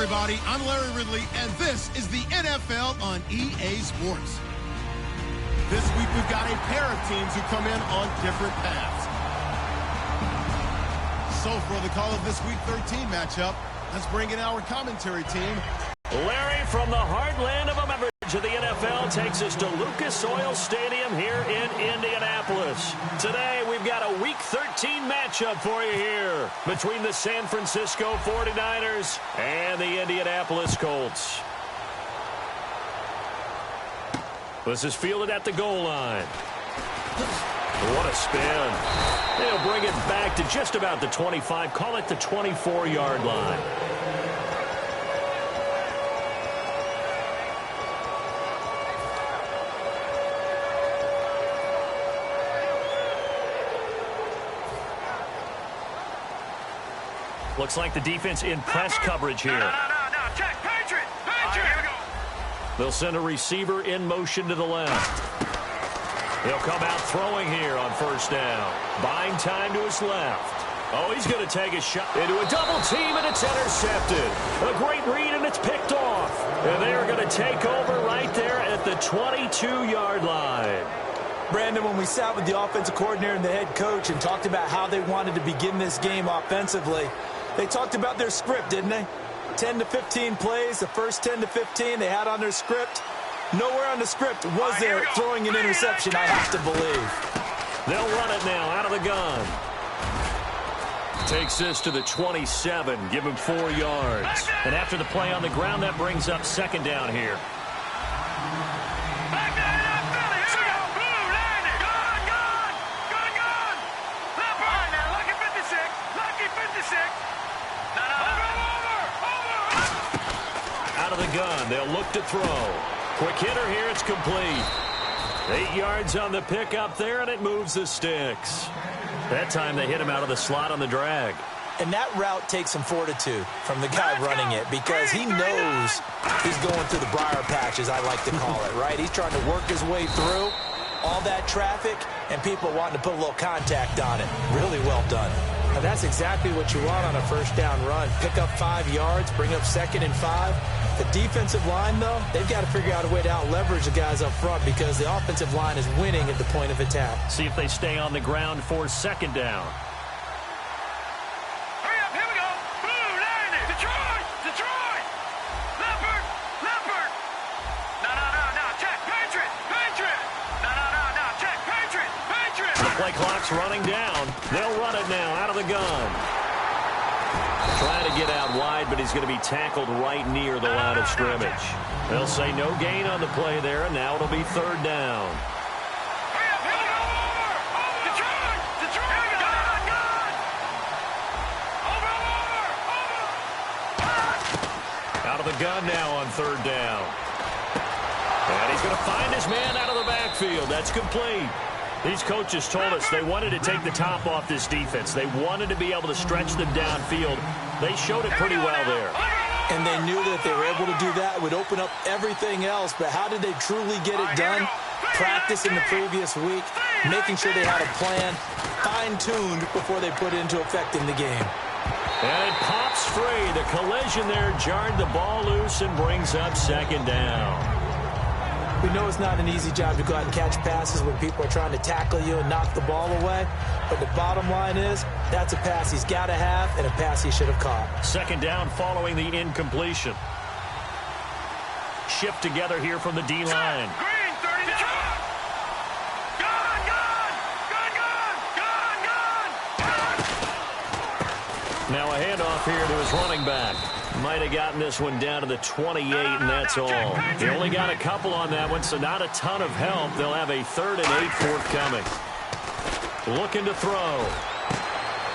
everybody. I'm Larry Ridley, and this is the NFL on EA Sports. This week, we've got a pair of teams who come in on different paths. So for the call of this Week 13 matchup, let's bring in our commentary team. Larry, from the heartland of America to the NFL, takes us to Lucas Oil Stadium here in Indianapolis. Today, we've got a Week 13 matchup for you here between the San Francisco 49ers and the Indianapolis Colts. This is fielded at the goal line. What a spin. They'll bring it back to just about the 25, call it the 24-yard line. Looks like the defense in press coverage here. No. Check. Patriot. Here we go. They'll send a receiver in motion to the left. He'll come out throwing here on first down. Buying time to his left. Oh, he's going to take a shot into a double team, and it's intercepted. A great read, and it's picked off. And they're going to take over right there at the 22-yard line. Brandon, when we sat with the offensive coordinator and the head coach and talked about how they wanted to begin this game offensively, they talked about their script, didn't they? 10 to 15 plays, the first 10 to 15 they had on their script. Nowhere on the script was there throwing an interception, I have to believe. They'll run it now out of the gun. Takes this to the 27, give him 4 yards. And after the play on the ground, that brings up second down here. Out of the gun, they'll look to throw. Quick hitter here, it's complete. 8 yards on the pickup there, and it moves the sticks. That time they hit him out of the slot on the drag. And that route takes some fortitude from the guy running it because he knows he's going through the briar patch, as I like to call it, right? He's trying to work his way through all that traffic and people wanting to put a little contact on it. Really well done. Now, that's exactly what you want on a first down run. Pick up 5 yards, bring up 2nd and 5. The defensive line, though, they've got to figure out a way to out-leverage the guys up front because the offensive line is winning at the point of attack. See if they stay on the ground for second down. Hurry up, here we go. Blue, landing. Detroit. Leopard. No. Check, Patriot. No. Check, Patriot. The play clock's running down. They'll run it now out of the gun. Trying to get out wide, but he's going to be tackled right near the line of scrimmage. They'll say no gain on the play there, and now it'll be third down. Hurry up, here we go. Over. Detroit. Gun. Over. Out of the gun now on third down. And he's going to find his man out of the backfield. That's complete. These coaches told us they wanted to take the top off this defense. They wanted to be able to stretch them downfield. They showed it pretty well there. And they knew that if they were able to do that, it would open up everything else. But how did they truly get it done? Practice in the previous week, making sure they had a plan, fine-tuned before they put it into effect in the game. And it pops free. The collision there jarred the ball loose and brings up second down. We know it's not an easy job to go out and catch passes when people are trying to tackle you and knock the ball away. But the bottom line is, that's a pass he's got to have and a pass he should have caught. Second down following the incompletion. Shift together here from the D-line. Green, 30 to try. Gun. Now a handoff here to his running back. Might have gotten this one down to the 28, and that's all. They only got a couple on that one, so not a ton of help. They'll have a 3rd and 8 forthcoming. Looking to throw.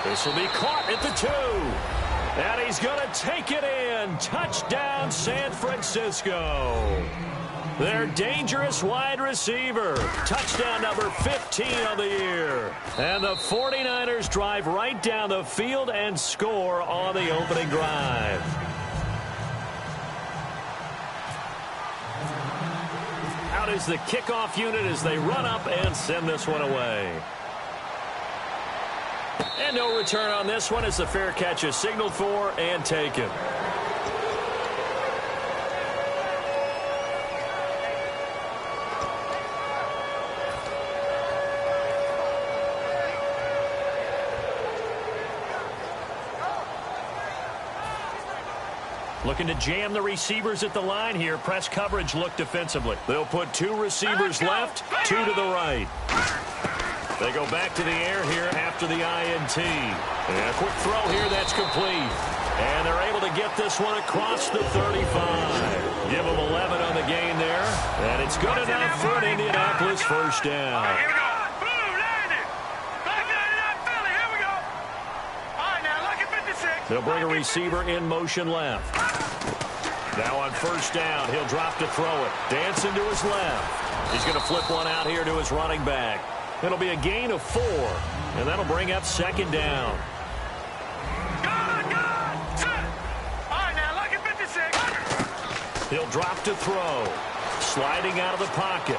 This will be caught at the 2. And he's going to take it in. Touchdown, San Francisco. Their dangerous wide receiver. Touchdown number 15 of the year. And the 49ers drive right down the field and score on the opening drive. Out is the kickoff unit as they run up and send this one away. And no return on this one as the fair catch is signaled for and taken. Looking to jam the receivers at the line here. Press coverage look defensively. They'll put 2 receivers left, 2 to the right. They go back to the air here after the INT. And a quick throw here that's complete. And they're able to get this one across the 35. Give them 11 on the gain there. And it's good enough for an Indianapolis first down. Here we go. Boom, landed. Back 99 Philly. Here we go. All right, now look at 56. They'll bring a receiver in motion left. Now on first down, he'll drop to throw it. Dancing to his left. He's going to flip one out here to his running back. It'll be a gain of 4, and that'll bring up second down. He'll drop to throw. Sliding out of the pocket.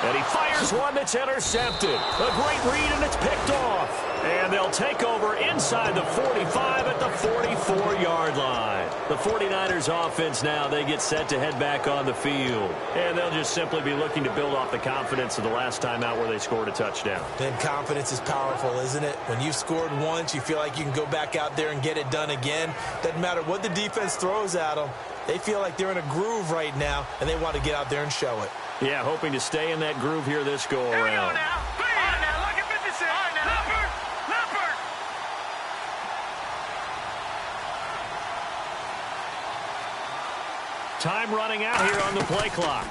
And he fires one that's intercepted. A great read, and it's picked off. And they'll take over inside the 45 at the 44-yard line. The 49ers offense now, they get set to head back on the field. And they'll just simply be looking to build off the confidence of the last time out where they scored a touchdown. Then confidence is powerful, isn't it? When you've scored once, you feel like you can go back out there and get it done again. Doesn't matter what the defense throws at them. They feel like they're in a groove right now, and they want to get out there and show it. Yeah, hoping to stay in that groove here this go-around. Time running out here on the play clock.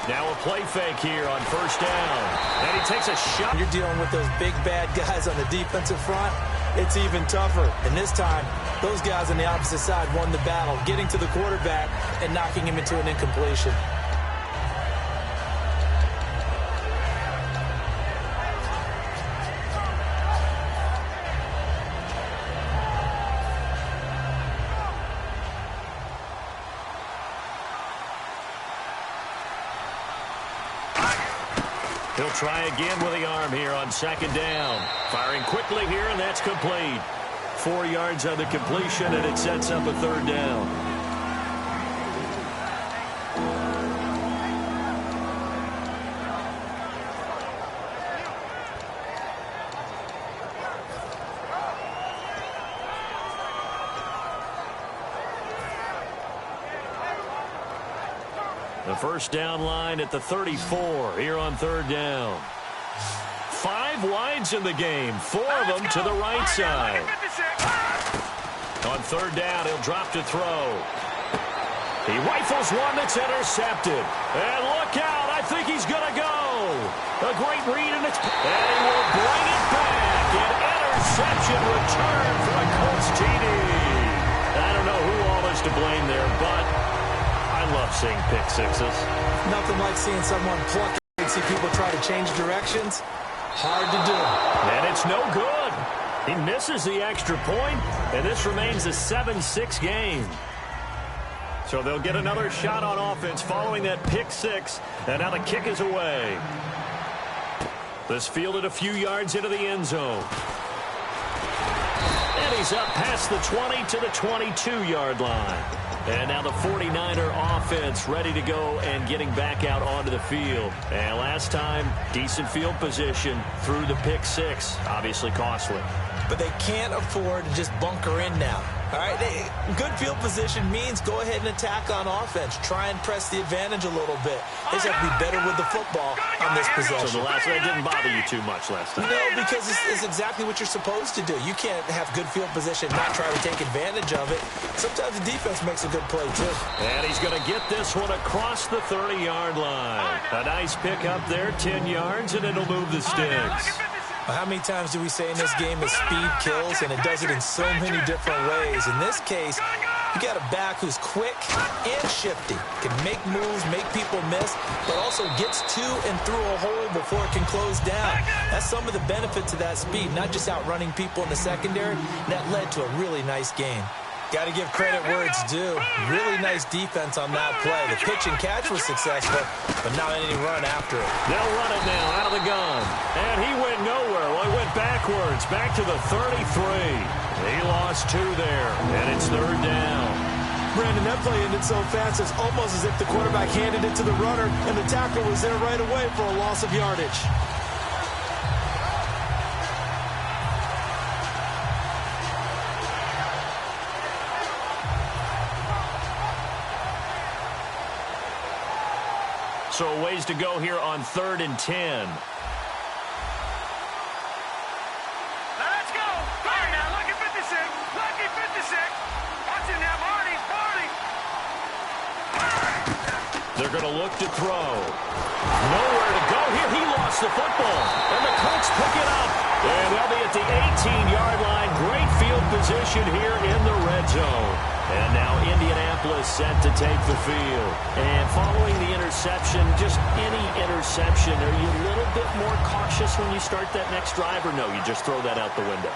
Now a play fake here on first down. And he takes a shot. You're dealing with those big, bad guys on the defensive front. It's even tougher. And this time, those guys on the opposite side won the battle, getting to the quarterback and knocking him into an incompletion. He'll try again with the arm here on second down. Firing quickly here, and that's complete. 4 yards on the completion, and it sets up a third down. The first down line at the 34 here on third down. 5 wides in the game, 4 of them to the right side. On third down, he'll drop to throw. He rifles one that's intercepted. And look out, I think he's going to go. A great read, and he will bring it back. An interception return for a Colts TD. I don't know who all is to blame there, but I love seeing pick sixes. Nothing like seeing someone pluck it and see people try to change directions. Hard to do. And it's no good. He misses the extra point, and this remains a 7-6 game. So they'll get another shot on offense following that pick six, and now the kick is away. This fielded a few yards into the end zone. And he's up past the 20 to the 22-yard line. And now the 49er offense ready to go and getting back out onto the field. And last time, decent field position through the pick six. Obviously costly. But they can't afford to just bunker in now. All right, good field position means go ahead and attack on offense. Try and press the advantage a little bit. They just have to be better with the football on this possession. So the last one didn't bother you too much last time. No, because it's exactly what you're supposed to do. You can't have good field position, not try to take advantage of it. Sometimes the defense makes a good play, too. And he's going to get this one across the 30-yard line. A nice pick up there, 10 yards, and it'll move the sticks. How many times do we say in this game that speed kills, and it does it in so many different ways? In this case, you got a back who's quick and shifty, can make moves, make people miss, but also gets to and through a hole before it can close down. That's some of the benefits of that speed, not just outrunning people in the secondary. That led to a really nice game. Got to give credit where it's due. Really nice defense on that play. The pitch and catch was successful, but not any run after it. They'll run it now out of the gun. And he went nowhere. Well, he went backwards, back to the 33. He lost 2 there, and it's third down. Brandon, that play ended so fast, it's almost as if the quarterback handed it to the runner, and the tackle was there right away for a loss of yardage. So a ways to go here on 3rd and 10. Let's go. All right, now, lucky 56. Lucky 56. Watch it now, Marty. They're going to look to throw. Nowhere to go here. He lost the football. And the Colts pick it up. And they'll be at the 18-yard line. Great field position here in the red zone. And now Indianapolis set to take the field. And following the interception, just any interception, are you a little bit more cautious when you start that next drive, or no, you just throw that out the window?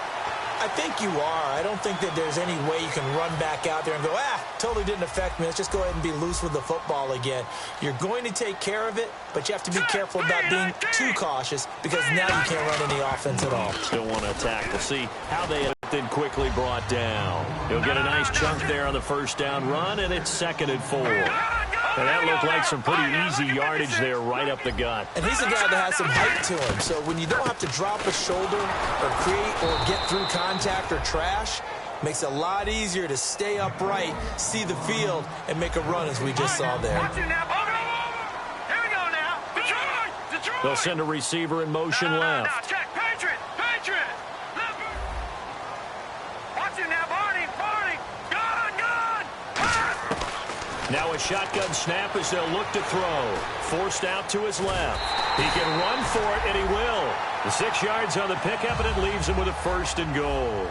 I think you are. I don't think that there's any way you can run back out there and go, totally didn't affect me. Let's just go ahead and be loose with the football again. You're going to take care of it, but you have to be careful about being too cautious because now you can't run any offense at all. Still want to attack. We'll see how they then quickly brought down. He'll get a nice chunk there on the first down run, and it's 2nd and 4. And that looked like some pretty easy yardage there right up the gut. And he's a guy that has some height to him. So when you don't have to drop a shoulder or create or get through contact or trash, makes it a lot easier to stay upright, see the field, and make a run as we just saw there. Here we go now. Detroit. They'll send a receiver in motion left. Check. Patriot. Watch it now, Barney. Gone. Now a shotgun snap as they'll look to throw. Forced out to his left. He can run for it, and he will. The 6 yards on the pickup, and it leaves him with a 1st and goal.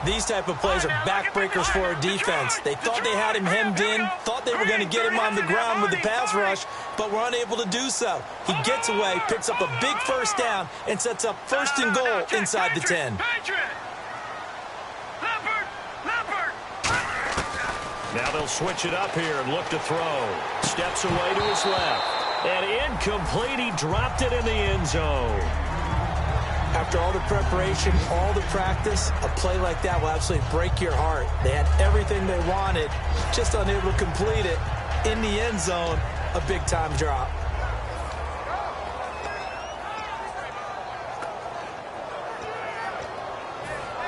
These type of plays are backbreakers for a defense. They thought they had him hemmed in, thought they were going to get him on the ground with the pass rush, but were unable to do so. He gets away, picks up a big 1st down, and sets up 1st and goal inside the 10. Now they'll switch it up here and look to throw. Steps away to his left. And incomplete. He dropped it in the end zone. After all the preparation, all the practice, a play like that will absolutely break your heart. They had everything they wanted, just unable to complete it. In the end zone, a big-time drop.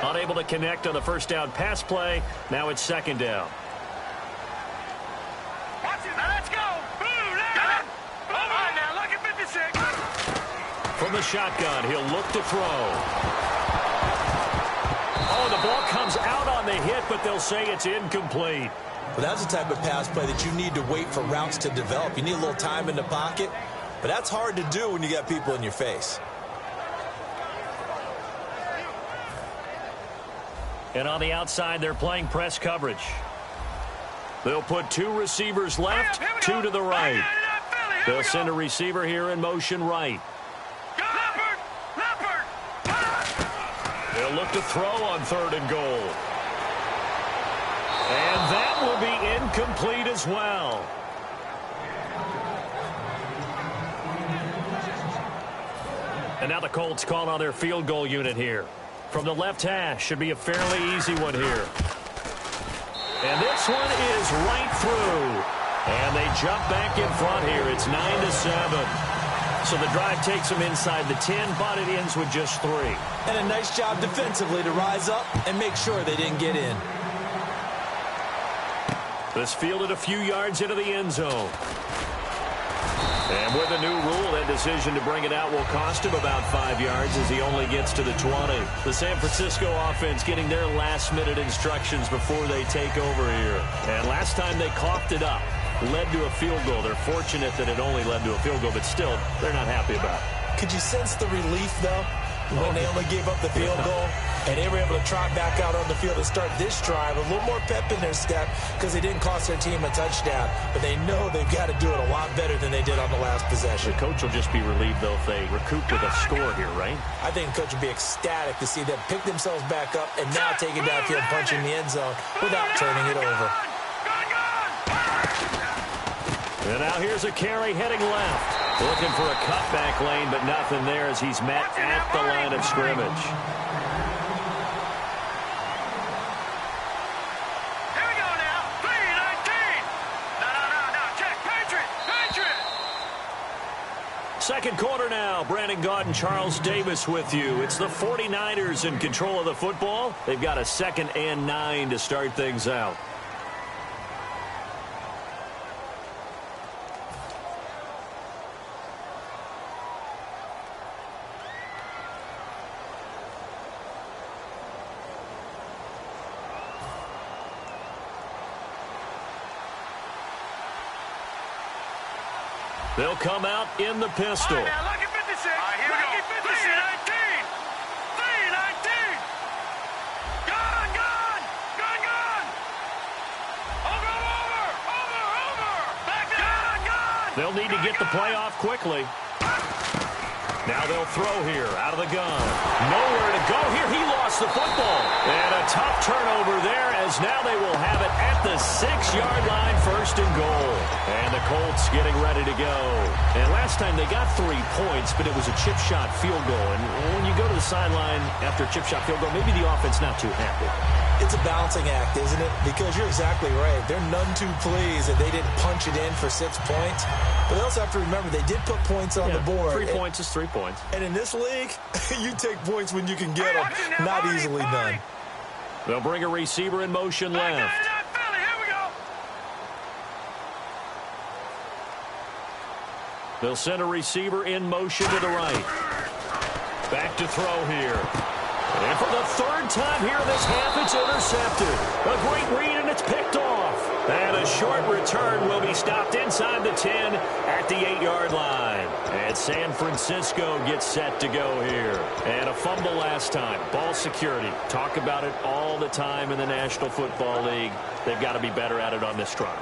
Unable to connect on the first down pass play. Now it's 2nd down. From the shotgun, he'll look to throw. Oh, the ball comes out on the hit, but they'll say it's incomplete. Well, that's the type of pass play that you need to wait for routes to develop. You need a little time in the pocket, but that's hard to do when you got people in your face. And on the outside, they're playing press coverage. They'll put 2 receivers left, 2 to the right. They'll send a receiver here in motion right. They'll look to throw on 3rd and goal. And that will be incomplete as well. And now the Colts call on their field goal unit here. From the left hash, should be a fairly easy one here. And this one is right through. And they jump back in front here. It's 9-7. So the drive takes them inside the 10, but it ends with just 3. And a nice job defensively to rise up and make sure they didn't get in. This fielded a few yards into the end zone. And with a new rule, that decision to bring it out will cost him about 5 yards as he only gets to the 20. The San Francisco offense getting their last-minute instructions before they take over here. And last time they coughed it up, led to a field goal. They're fortunate that it only led to a field goal, but still, they're not happy about it. Could you sense the relief, though, when they only gave up the field goal and they were able to trot back out on the field and start this drive a little more pep in their step because they didn't cost their team a touchdown, but they know they've got to do it a lot better than they did on the last possession. The coach will just be relieved, though, if they recoup with a score here, right? I think the coach will be ecstatic to see them pick themselves back up and now take it downfield and punch in the end zone without turning it over. And now here's a carry heading left. Looking for a cutback lane, but nothing there as he's met at the line of scrimmage. Here we go now. 3-19. No. Check. Patriot. Second quarter now. Brandon Gaud and Charles Davis with you. It's the 49ers in control of the football. They've got a 2nd and 9 to start things out. They'll come out in the pistol. All right, now, lucky 56. All right, here we go. 319. 319. Gone, gone. Gone, gone. Over. Back down. Gone. They'll need to get the play off quickly. Now they'll throw here out of the gun. Nowhere to go here. He lost the football. And a tough turnover there as now they will have it at the 6-yard line, 1st and goal. And the Colts getting ready to go. And last time they got 3 points, but it was a chip shot field goal. And when you go to the sideline after a chip shot field goal, maybe the offense not too happy. It's a balancing act, isn't it? Because you're exactly right. They're none too pleased that they didn't punch it in for 6 points. But they also have to remember they did put points on the board. 3 points is 3 points. And in this league, you take points when you can get them. Not easily done. They'll bring a receiver in motion left. Here we go. They'll send a receiver in motion to the right. Back to throw here. And for the 3rd time here this half, it's intercepted. A great read, and it's picked off. And a short return will be stopped inside the 10 at the 8-yard line. And San Francisco gets set to go here. And a fumble last time. Ball security. Talk about it all the time in the National Football League. They've got to be better at it on this drive.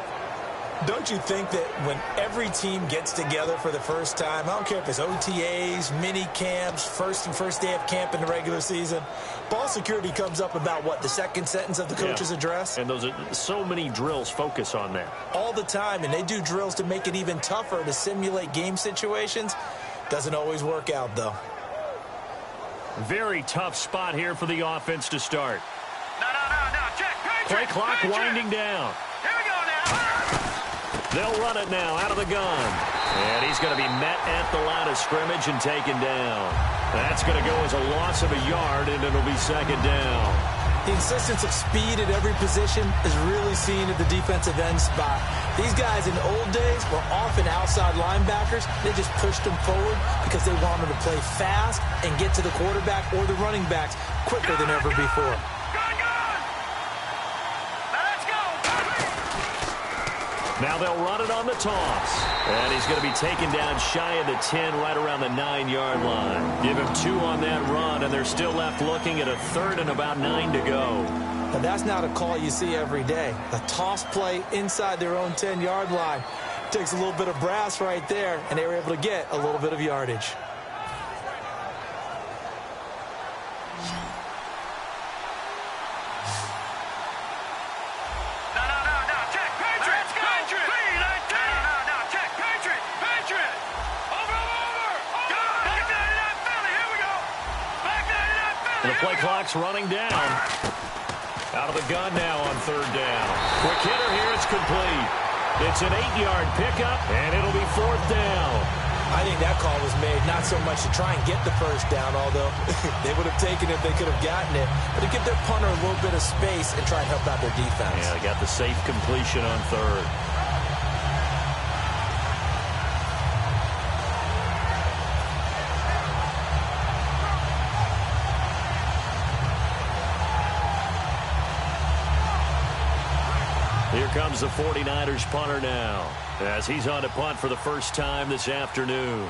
Don't you think that when every team gets together for the first time, I don't care if it's OTAs, mini camps, first day of camp in the regular season, ball security comes up about what, the second sentence of the coach's address? And those are so many drills focus on that. All the time, and they do drills to make it even tougher to simulate game situations. Doesn't always work out, though. Very tough spot here for the offense to start. No. Check. Play clock winding down. Here we go now. They'll run it now out of the gun. And he's going to be met at the line of scrimmage and taken down. That's going to go as a loss of a yard, and it'll be 2nd down. The insistence of speed at every position is really seen at the defensive end spot. These guys in the old days were often outside linebackers. They just pushed them forward because they wanted to play fast and get to the quarterback or the running backs quicker than ever before. Now they'll run it on the toss. And he's going to be taken down shy of the 10, right around the 9-yard line. Give him 2 on that run, and they're still left looking at a 3rd and about 9 to go. Now that's not a call you see every day. A toss play inside their own 10-yard line. Takes a little bit of brass right there, and they were able to get a little bit of yardage. The play clock's running down. Out of the gun now on 3rd down. Quick hitter here, it's complete. It's an 8-yard pickup, and it'll be 4th down. I think that call was made not so much to try and get the 1st down, although they would have taken it if they could have gotten it, but to give their punter a little bit of space and try and help out their defense. Yeah, they got the safe completion on 3rd. Here comes the 49ers punter now, as he's on to punt for the first time this afternoon.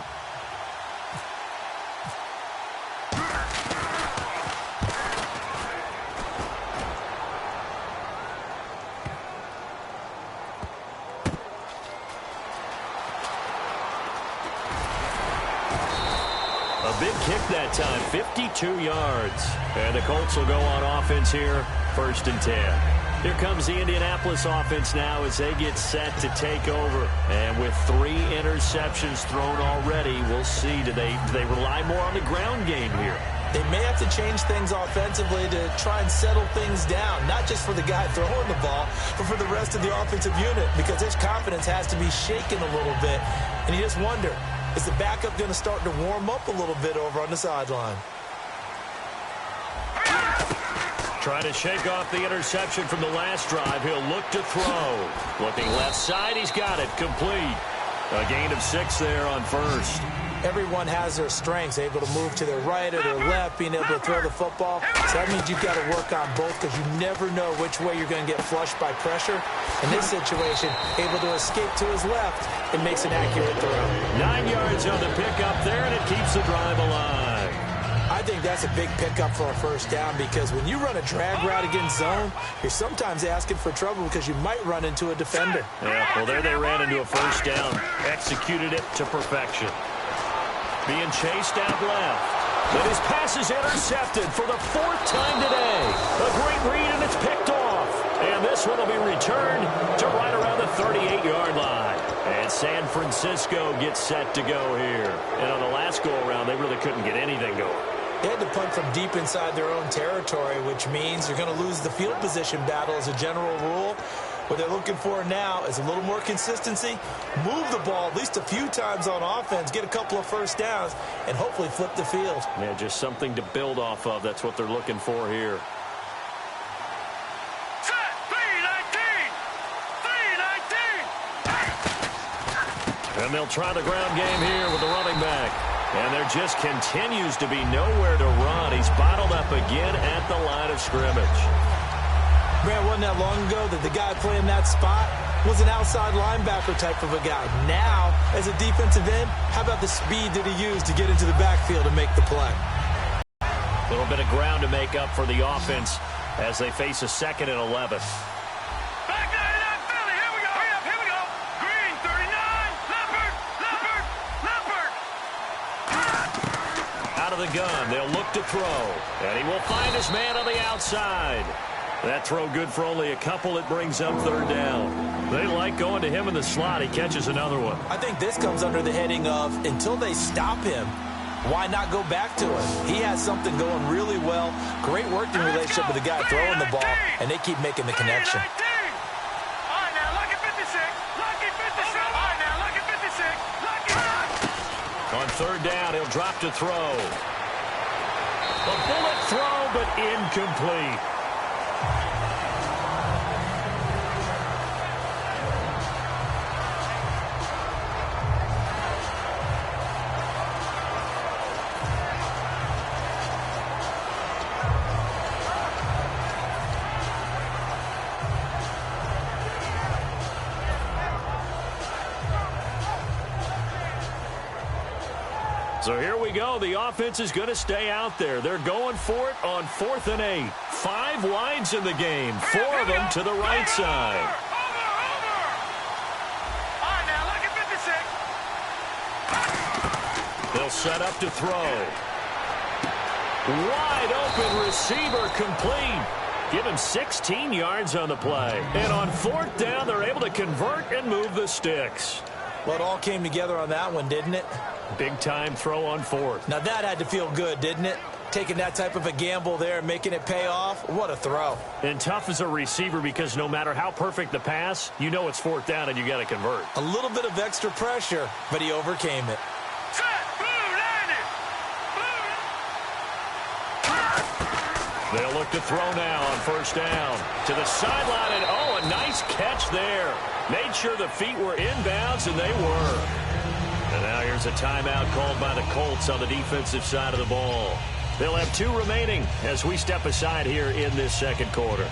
A big kick that time, 52 yards. And the Colts will go on offense here, 1st and 10. Here comes the Indianapolis offense now as they get set to take over. And with 3 interceptions thrown already, we'll see. Do they rely more on the ground game here? They may have to change things offensively to try and settle things down, not just for the guy throwing the ball, but for the rest of the offensive unit, because his confidence has to be shaken a little bit. And you just wonder, is the backup going to start to warm up a little bit over on the sideline? Trying to shake off the interception from the last drive. He'll look to throw. Looking left side. He's got it. Complete. A gain of 6 there on first. Everyone has their strengths, able to move to their right or their left, being able to throw the football. So that means you've got to work on both because you never know which way you're going to get flushed by pressure. In this situation, able to escape to his left and makes an accurate throw. 9 yards on the pickup there, and it keeps the drive alive. I think that's a big pickup for a first down because when you run a drag route against zone, you're sometimes asking for trouble because you might run into a defender. Yeah, well, there they ran into a first down. Executed it to perfection. Being chased out left. But his pass is intercepted for the 4th time today. A great read, and it's picked off. And this one will be returned to right around the 38-yard line. And San Francisco gets set to go here. And on the last go-around, they really couldn't get anything going. They had to punt from deep inside their own territory, which means you're going to lose the field position battle as a general rule. What they're looking for now is a little more consistency, move the ball at least a few times on offense, get a couple of first downs, and hopefully flip the field. Yeah, just something to build off of. That's what they're looking for here. Set, 3-19. And they'll try the ground game here with the running back. And there just continues to be nowhere to run. He's bottled up again at the line of scrimmage. Man, wasn't that long ago that the guy playing that spot was an outside linebacker type of a guy. Now, as a defensive end, how about the speed that he used to get into the backfield and make the play? A little bit of ground to make up for the offense as they face a 2nd and 11. Back 99, Philly. Here we go. Here we go. Green, 39. Leopard. Out of the gun, they'll look to throw. And he will find his man on the outside. That throw good for only a couple. It brings up 3rd down. They like going to him in the slot. He catches another one. I think this comes under the heading of until they stop him, why not go back to him? He has something going really well. Great working relationship with the guy throwing the ball, and they keep making the connection. All right, now, lucky 56. Lucky 56. All right, now, lucky 56. Lucky. On 3rd down, he'll drop to throw. A bullet throw, but incomplete. So here we go. The offense is going to stay out there. They're going for it on 4th and 8. 5 wides in the game. 4 of them to the right side. Over. All right, now, lucky 56. They'll set up to throw. Wide open receiver complete. Give him 16 yards on the play. And on 4th down, they're able to convert and move the sticks. Well, it all came together on that one, didn't it? Big-time throw on 4th. Now, that had to feel good, didn't it? Taking that type of a gamble there and making it pay off. What a throw. And tough as a receiver because no matter how perfect the pass, you know it's 4th down and you got to convert. A little bit of extra pressure, but he overcame it. Set, blue, landed. They'll look to throw now on 1st down. To the sideline, and oh, a nice catch there. Made sure the feet were inbounds, and they were. And now here's a timeout called by the Colts on the defensive side of the ball. They'll have 2 remaining as we step aside here in this 2nd quarter.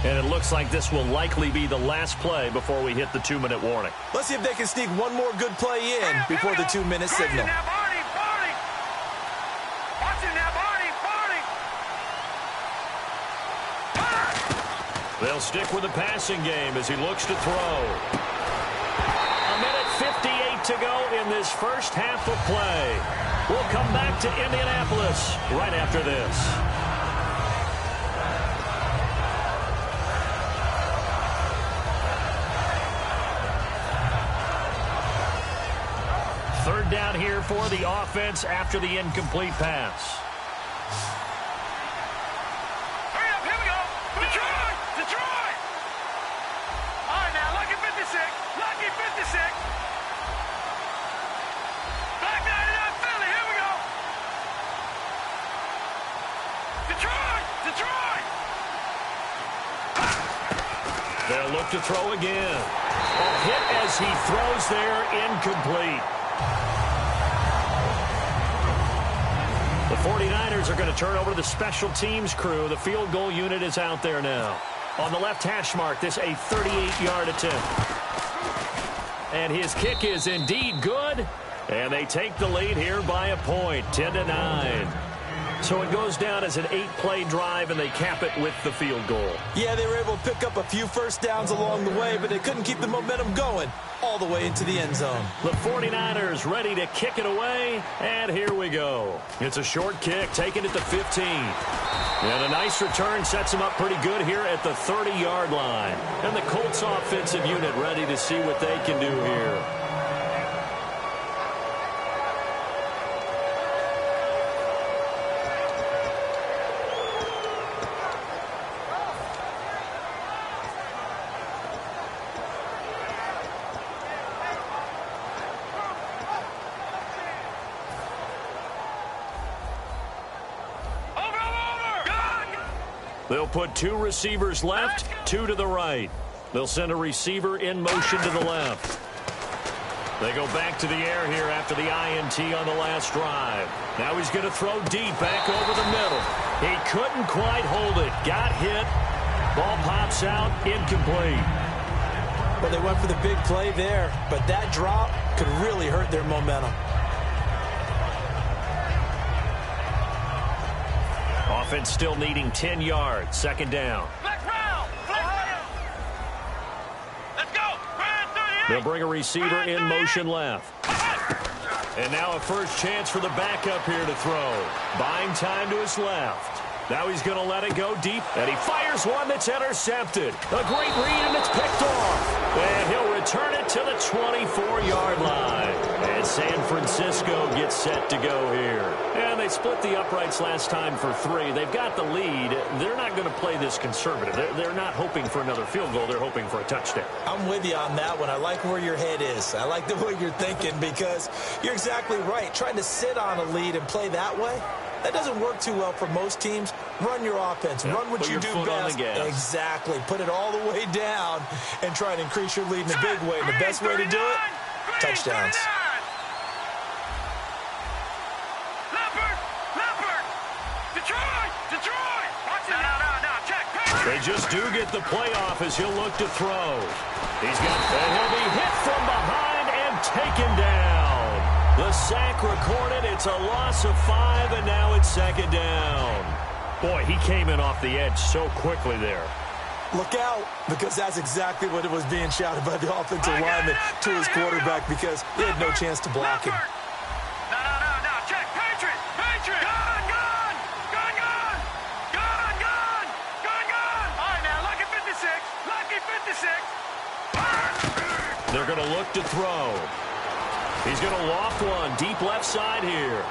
And it looks like this will likely be the last play before we hit the 2-minute warning. Let's see if they can sneak one more good play in before the 2-minute signal. They'll stick with the passing game as he looks to throw. 1:58 to go in this first half of play. We'll come back to Indianapolis right after this. Third down here for the offense after the incomplete pass. to throw again. A hit as he throws there, incomplete. The 49ers are going to turn over to the special teams crew. The field goal unit is out there now. On the left hash mark, this a 38-yard attempt. And his kick is indeed good. And they take the lead here by a point, 10-9. So it goes down as an 8-play drive, and they cap it with the field goal. Yeah, they were able to pick up a few first downs along the way, but they couldn't keep the momentum going all the way into the end zone. The 49ers ready to kick it away, and here we go. It's a short kick, taken at the 15. And a nice return sets them up pretty good here at the 30-yard line. And the Colts offensive unit ready to see what they can do here. They'll put 2 receivers left, 2 to the right. They'll send a receiver in motion to the left. They go back to the air here after the INT on the last drive. Now he's going to throw deep back over the middle. He couldn't quite hold it. Got hit. Ball pops out, incomplete. Well, they went for the big play there, but that drop could really hurt their momentum. Offense still needing 10 yards. Second down. Let's go. They'll bring a receiver in motion left. And now a first chance for the backup here to throw. Buying time to his left. Now he's going to let it go deep, and he fires one that's intercepted. A great read, and it's picked off. And he'll return it to the 24-yard line. And San Francisco gets set to go here. And they split the uprights last time for 3. They've got the lead. They're not going to play this conservative. They're not hoping for another field goal. They're hoping for a touchdown. I'm with you on that one. I like where your head is. I like the way you're thinking because you're exactly right. Trying to sit on a lead and play that way, that doesn't work too well for most teams. Run your offense. Run what you do best. Exactly. Put it all the way down and try to increase your lead in a big way. And the best way to do it, touchdowns. They just do get the playoff as he'll look to throw. And he'll be hit from behind and taken down. The sack recorded. It's a loss of 5, and now it's second down. Boy, he came in off the edge so quickly there. Look out, because that's exactly what it was being shouted by the offensive lineman to his quarterback because he had no chance to block him. They're going to look to throw. He's going to loft one deep left side here.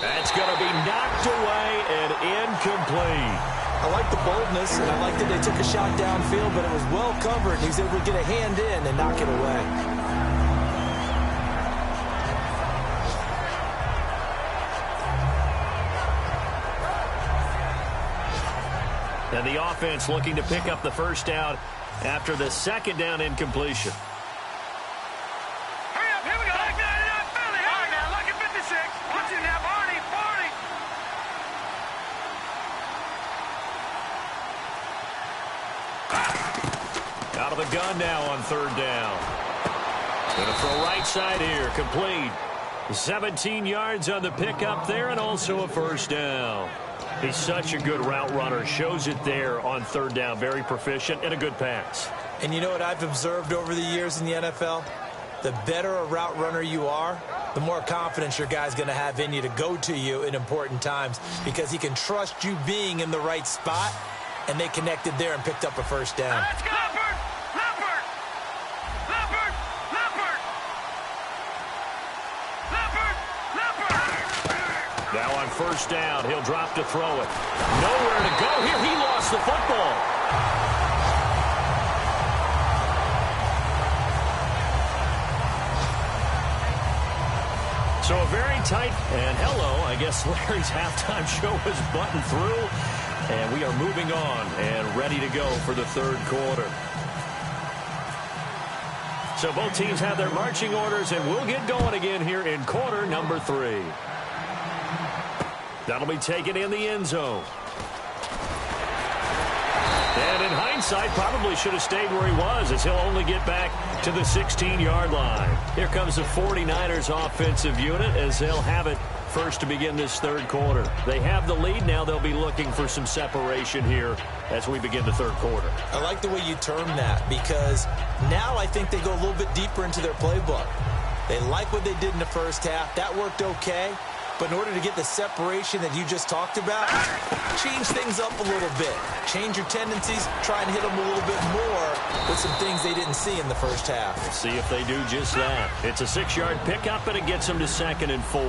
That's going to be knocked away and incomplete. I like the boldness, and I like that they took a shot downfield, but it was well covered, and he's able to get a hand in and knock it away. And the offense looking to pick up the first down after the second down incompletion. Hurry up, here we go. All right, now, lucky 56. Watch it now, Barney. Out of the gun now on third down. Going to throw right side here, complete. 17 yards on the pickup there, and also a first down. He's such a good route runner. Shows it there on third down. Very proficient and a good pass. And you know what I've observed over the years in the NFL? The better a route runner you are, the more confidence your guy's going to have in you to go to you in important times because he can trust you being in the right spot, and they connected there and picked up a first down. Let's go! Now on first down, he'll drop to throw it. Nowhere to go here. He lost the football. So a very tight, and hello, I guess Larry's halftime show is buttoned through. And we are moving on and ready to go for the third quarter. So both teams have their marching orders, and we'll get going again here in quarter number 3. That'll be taken in the end zone. And in hindsight, probably should have stayed where he was, as he'll only get back to the 16-yard line. Here comes the 49ers offensive unit as they'll have it first to begin this third quarter. They have the lead. Now they'll be looking for some separation here as we begin the third quarter. I like the way you term that, because now I think they go a little bit deeper into their playbook. They like what they did in the first half. That worked okay. But in order to get the separation that you just talked about, change things up a little bit. Change your tendencies, try and hit them a little bit more with some things they didn't see in the first half. We'll see if they do just that. It's a 6-yard pickup, and it gets them to 2nd and 4.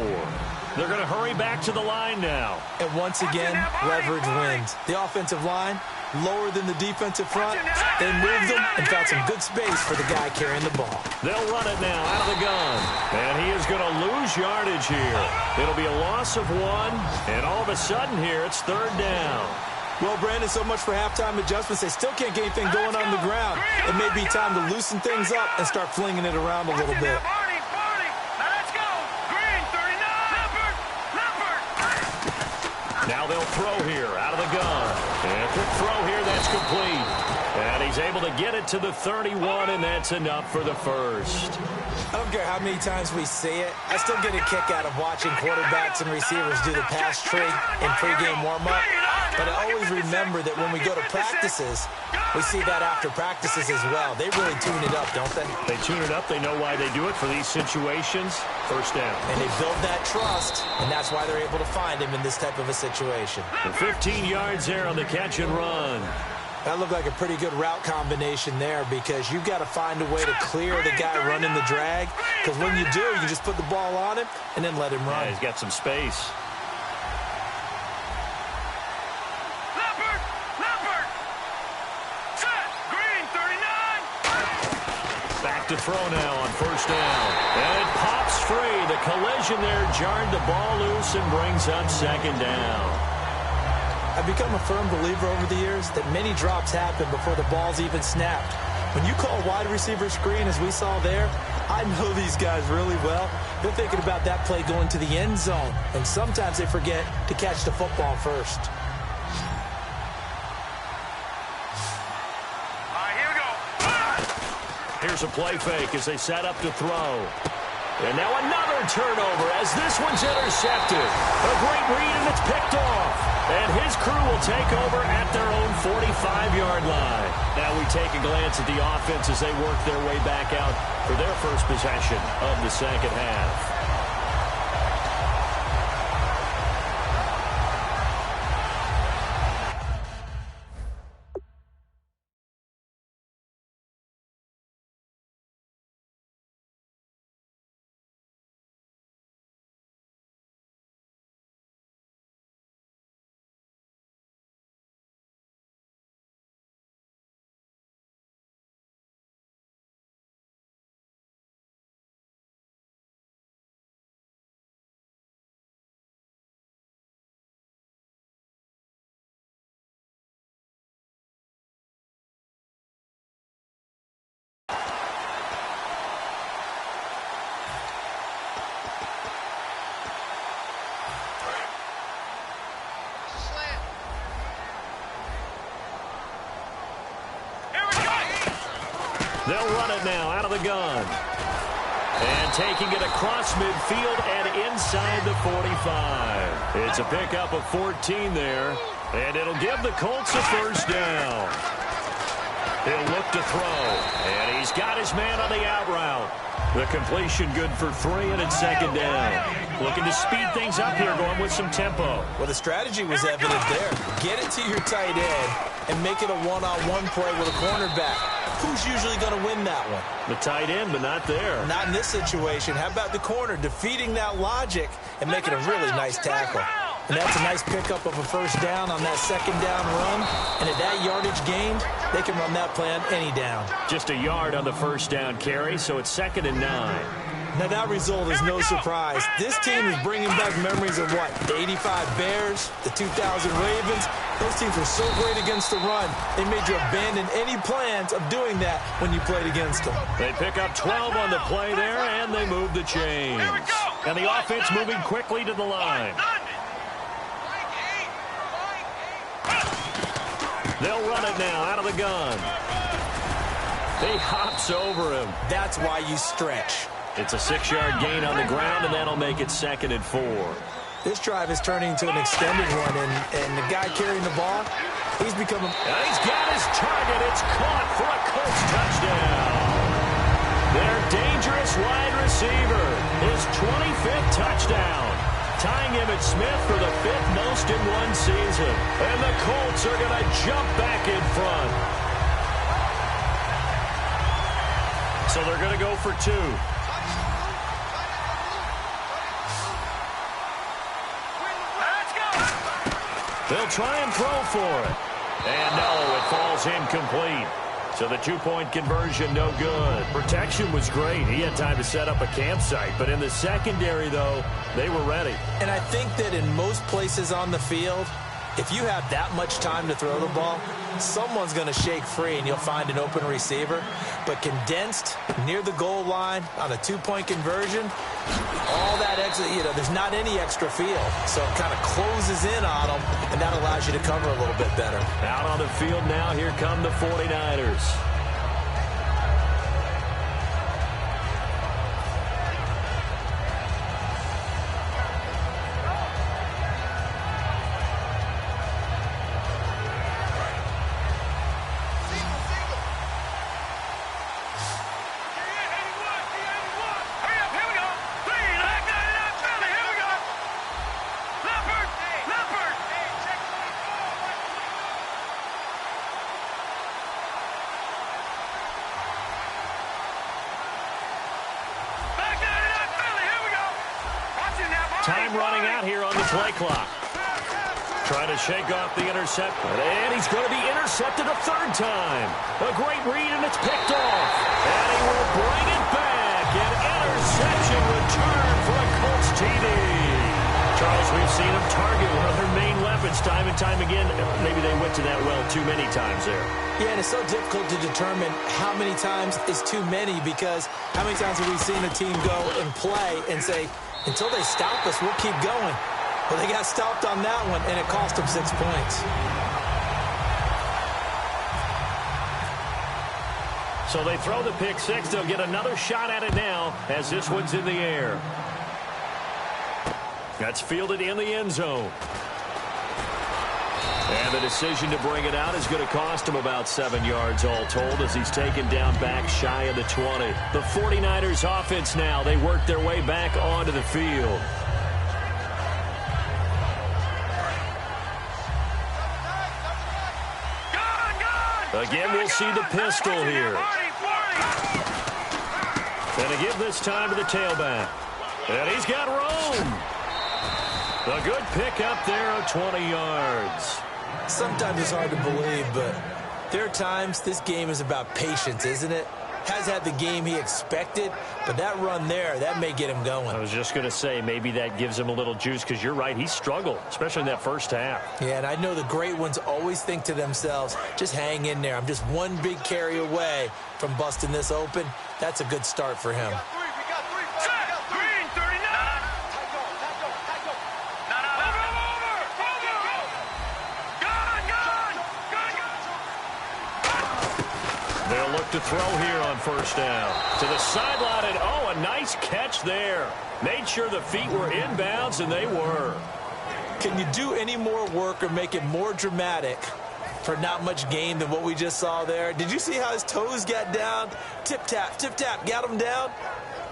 They're going to hurry back to the line now. And once again, leverage wins. The offensive line, lower than the defensive front. They moved them and found some good space for the guy carrying the ball. They'll run it now out of the gun. And he is going to lose yardage here. It'll be a loss of 1. And all of a sudden here, it's 3rd down. Well, Brandon, so much for halftime adjustments. They still can't get anything going on the ground. It may be time to loosen things up and start flinging it around a little bit. Now they'll throw here out of the gun. And a quick throw here, that's complete. And he's able to get it to the 31, and that's enough for the first. I don't care how many times we see it. I still get a kick out of watching quarterbacks and receivers do the pass trig in pregame warm-up. But I always remember that when we go to practices, we see that after practices as well. They really tune it up, don't they? They tune it up. They know why they do it for these situations. First down. And they build that trust, and that's why they're able to find him in this type of a situation. And 15 yards there on the catch and run. That looked like a pretty good route combination there, because you've got to find a way to clear the guy running the drag. Because when you do, you just put the ball on him and then let him run. Yeah, he's got some space. To throw now on first down. And it pops free. The collision there jarred the ball loose and brings up 2nd down. I've become a firm believer over the years that many drops happen before the ball's even snapped. When you call a wide receiver screen, as we saw there, I know these guys really well. They're thinking about that play going to the end zone. And sometimes they forget to catch the football first. Here's a play fake as they set up to throw. And now another turnover as this one's intercepted. A great read, and it's picked off. And his crew will take over at their own 45-yard line. Now we take a glance at the offense as they work their way back out for their first possession of the second half. They'll run it now out of the gun. And taking it across midfield and inside the 45. It's a pickup of 14 there. And it'll give the Colts a first down. He'll look to throw. And he's got his man on the out route. The completion good for 3, and it's 2nd down. Looking to speed things up here, going with some tempo. Well, the strategy was evident there. Get it to your tight end and make it a one-on-one play with a cornerback. Who's usually going to win that one? The tight end, but not there. Not in this situation. How about the corner defeating that logic and making a really nice tackle? And that's a nice pickup of a first down on that 2nd down run. And at that yardage gained, they can run that play on any down. Just a yard on the first down carry, so it's 2nd and 9. Now, that result is no surprise. This team is bringing back memories of what? The 85 Bears, the 2000 Ravens. Those teams were so great against the run. They made you abandon any plans of doing that when you played against them. They pick up 12 on the play there, and they move the chains. And the offense moving quickly to the line. They'll run it now out of the gun. He hops over him. That's why you stretch. It's a 6-yard gain on the ground, and that'll make it 2nd and 4. This drive is turning into an extended one, and the guy carrying the ball, he's becoming... And he's got his target. It's caught for a Colts touchdown. Their dangerous wide receiver, his 25th touchdown, tying him at Smith for the 5th most in one season. And the Colts are going to jump back in front. So they're going to go for 2. They'll try and throw for it. And no, it falls incomplete. So the 2-point conversion, no good. Protection was great. He had time to set up a campsite. But in the secondary, though, they were ready. And I think that in most places on the field, if you have that much time to throw the ball, someone's going to shake free and you'll find an open receiver. But condensed near the goal line on a 2-point conversion, all that extra, there's not any extra field. So it kind of closes in on them, and that allows you to cover a little bit better. Out on the field now, here come the 49ers. Time running out here on the play clock. Trying to shake off the intercept. And he's going to be intercepted a 3rd time. A great read, and it's picked off. And he will bring it back. An interception return for a Colts TD. Charles, we've seen him target one of their main weapons time and time again. Maybe they went to that well too many times there. Yeah, and it's so difficult to determine how many times is too many, because how many times have we seen a team go and play and say, until they stop us, we'll keep going. Well, they got stopped on that one, and it cost them 6 points. So they throw the pick 6. They'll get another shot at it now as this one's in the air. That's fielded in the end zone. And the decision to bring it out is going to cost him about 7 yards all told, as he's taken down back shy of the 20. The 49ers offense now, they work their way back onto the field. Again, we'll see the pistol here. And a give this time to the tailback. And he's got room. A good pick up there of 20 yards. Sometimes it's hard to believe, but there are times this game is about patience, isn't it? Has had the game he expected, but that run there, that may get him going. I was just going to say, maybe that gives him a little juice, because you're right, he struggled, especially in that first half. Yeah, and I know the great ones always think to themselves, just hang in there. I'm just one big carry away from busting this open. That's a good start for him. They'll look to throw here on 1st down. To the sideline, and oh, a nice catch there. Made sure the feet were inbounds, and they were. Can you do any more work or make it more dramatic for not much gain than what we just saw there? Did you see how his toes got down? Tip-tap, got him down.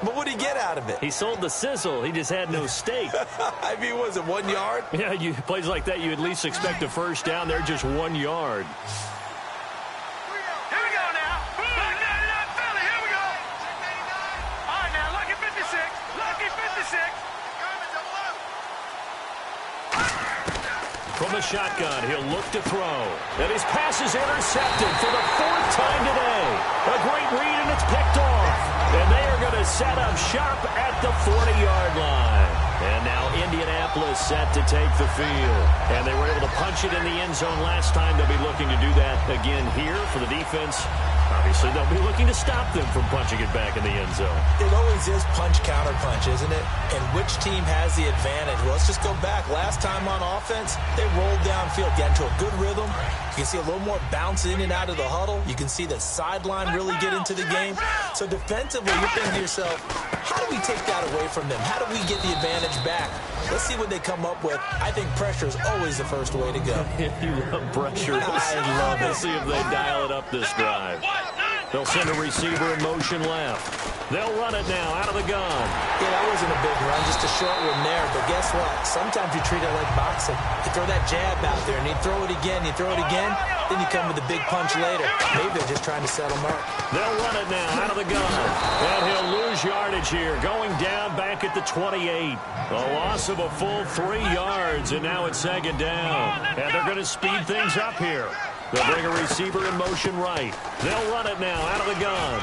But what did he get out of it? He sold the sizzle. He just had no steak. I mean, was it 1 yard? Yeah, plays like that, you at least expect a 1st down. They're just 1 yard. From the shotgun, he'll look to throw. And his pass is intercepted for the 4th time today. A great read, and it's picked off. And they are going to set up shop at the 40-yard line. And now Indianapolis set to take the field. And they were able to punch it in the end zone last time. They'll be looking to do that again here for the defense. Obviously, they'll be looking to stop them from punching it back in the end zone. It always is punch-counter-punch, isn't it? And which team has the advantage? Well, let's just go back. Last time on offense, they rolled downfield, got into a good rhythm. You can see a little more bounce in and out of the huddle. You can see the sideline really get into the game. So defensively, you're thinking to yourself, how do we take that away from them? How do we get the advantage back? Let's see what they come up with. I think pressure is always the first way to go. You love pressure. I love it. Let's see if they dial it up this drive. They'll send a receiver in motion left. They'll run it now out of the gun. Yeah, that wasn't a big run, just a short one there. But guess what? Sometimes you treat it like boxing. You throw that jab out there, and you throw it again, you throw it again, then you come with a big punch later. Maybe they're just trying to settle mark. They'll run it now out of the gun. And he'll lose yardage here, going down back at the 28. A loss of a full 3 yards, and now it's second down. And they're going to speed things up here. They'll bring a receiver in motion right. They'll run it now out of the gun.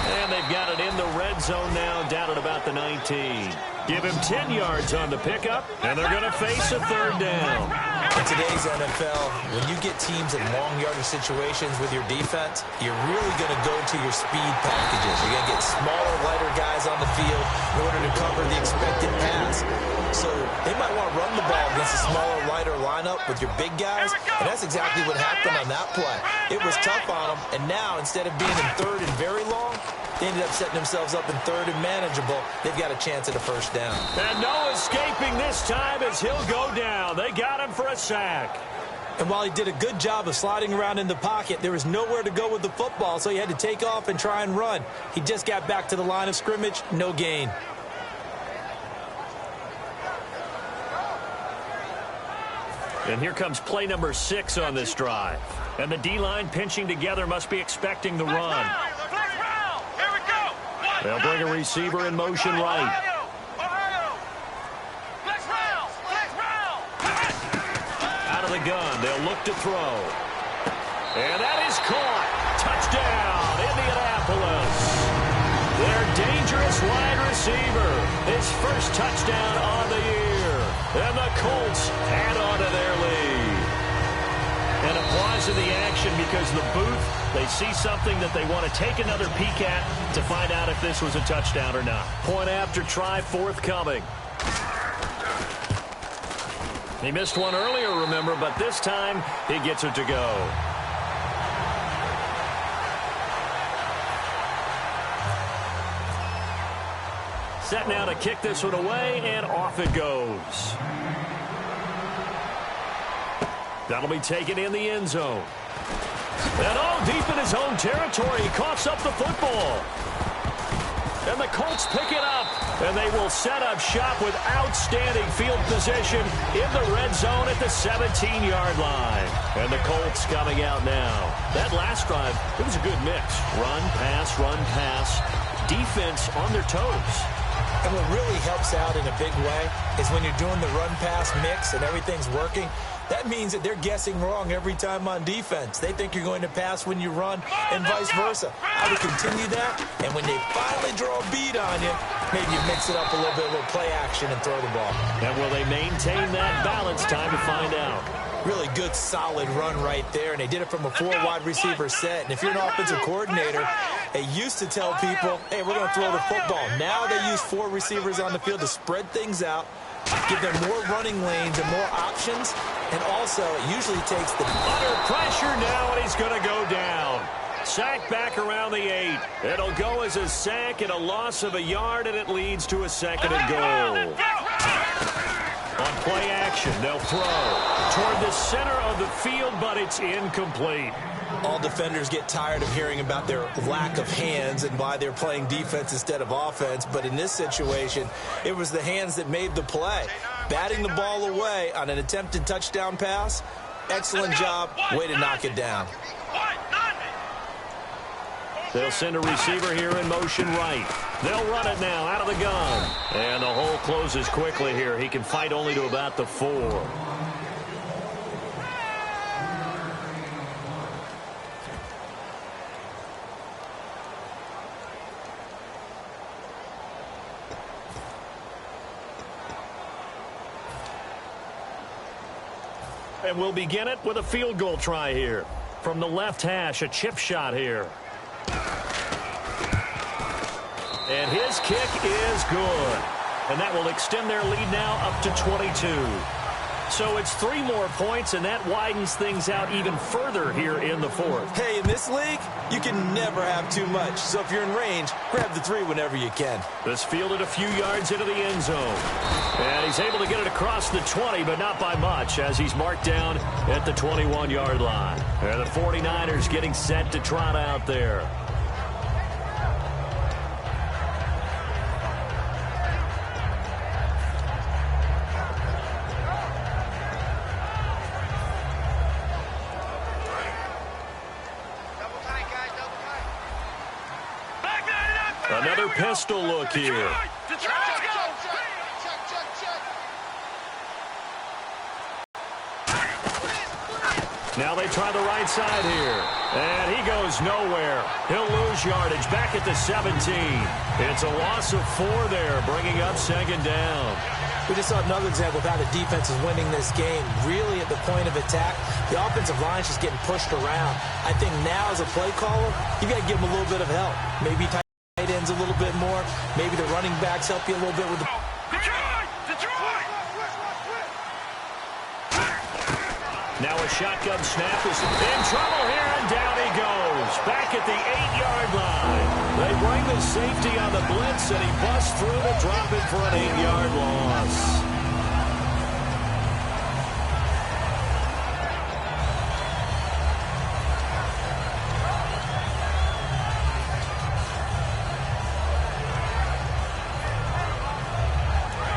And they've got it in the red zone now, down at about the 19. Give him 10 yards on the pickup, and they're going to face a third down. In today's NFL, when you get teams in long yardage situations with your defense, you're really going to go to your speed packages. You're going to get smaller, lighter guys on the field in order to cover the expected pass. So they might want to run the ball against a smaller, lighter lineup with your big guys, and that's exactly what happened on that play. It was tough on them, and now instead of being in third and very long, they ended up setting themselves up in third and manageable. They've got a chance at a first down. And no escaping this time as he'll go down. They got him for a sack. And while he did a good job of sliding around in the pocket, there was nowhere to go with the football, so he had to take off and try and run. He just got back to the line of scrimmage, no gain. And here comes play number 6 on this drive. And the D-line pinching together must be expecting the run. They'll bring a receiver in motion right. Out of the gun, they'll look to throw. And that is caught. Touchdown, Indianapolis. Their dangerous wide receiver. His first touchdown on the year. And the Colts add on to their lead. And a pause in the action because the booth, they see something that they want to take another peek at to find out if this was a touchdown or not. Point after try forthcoming. He missed one earlier, remember, but this time he gets it to go. Set now to kick this one away, and off it goes. That'll be taken in the end zone. And all deep in his own territory, he coughs up the football. And the Colts pick it up, and they will set up shop with outstanding field position in the red zone at the 17-yard line. And the Colts coming out now. That last drive, it was a good mix. Run, pass, defense on their toes. And what really helps out in a big way is when you're doing the run-pass mix and everything's working, that means that they're guessing wrong every time on defense. They think you're going to pass when you run and vice versa. I would continue that, and when they finally draw a bead on you, maybe you mix it up a little bit, a little play action and throw the ball. And will they maintain that balance? Time to find out. Really good, solid run right there, and they did it from a 4-wide receiver set. And if you're an offensive coordinator, they used to tell people, hey, we're going to throw the football. Now they use 4 receivers on the field to spread things out, give them more running lanes and more options, and also it usually takes the... Under pressure now, and he's going to go down. Sack back around the 8. It'll go as a sack and a loss of a yard, and it leads to a second and goal. On play action, they'll throw toward the center of the field, but it's incomplete. All defenders get tired of hearing about their lack of hands and why they're playing defense instead of offense. But in this situation, it was the hands that made the play. Batting the ball away on an attempted touchdown pass, excellent job. Way to knock it down. They'll send a receiver here in motion right. They'll run it now out of the gun. And the hole closes quickly here. He can fight only to about the 4. And we'll begin it with a field goal try here. From the left hash, a chip shot here. And his kick is good. And that will extend their lead now up to 22. So it's 3 more points, and that widens things out even further here in the fourth. Hey, in this league, you can never have too much. So if you're in range, grab the 3 whenever you can. This fielded a few yards into the end zone. And he's able to get it across the 20, but not by much, as he's marked down at the 21-yard line. And the 49ers getting set to trot out there. Another pistol look here. Now they try the right side here. And he goes nowhere. He'll lose yardage back at the 17. It's a loss of 4 there, bringing up second down. We just saw another example of how the defense is winning this game. Really at the point of attack, the offensive line is just getting pushed around. I think now as a play caller, you got to give them a little bit of help. Maybe tight ends a little bit more. Maybe the running backs help you a little bit with the... Now a shotgun snap is in trouble here, and down he goes. Back at the 8-yard line. They bring the safety on the blitz, and he busts through to drop it for an 8-yard loss.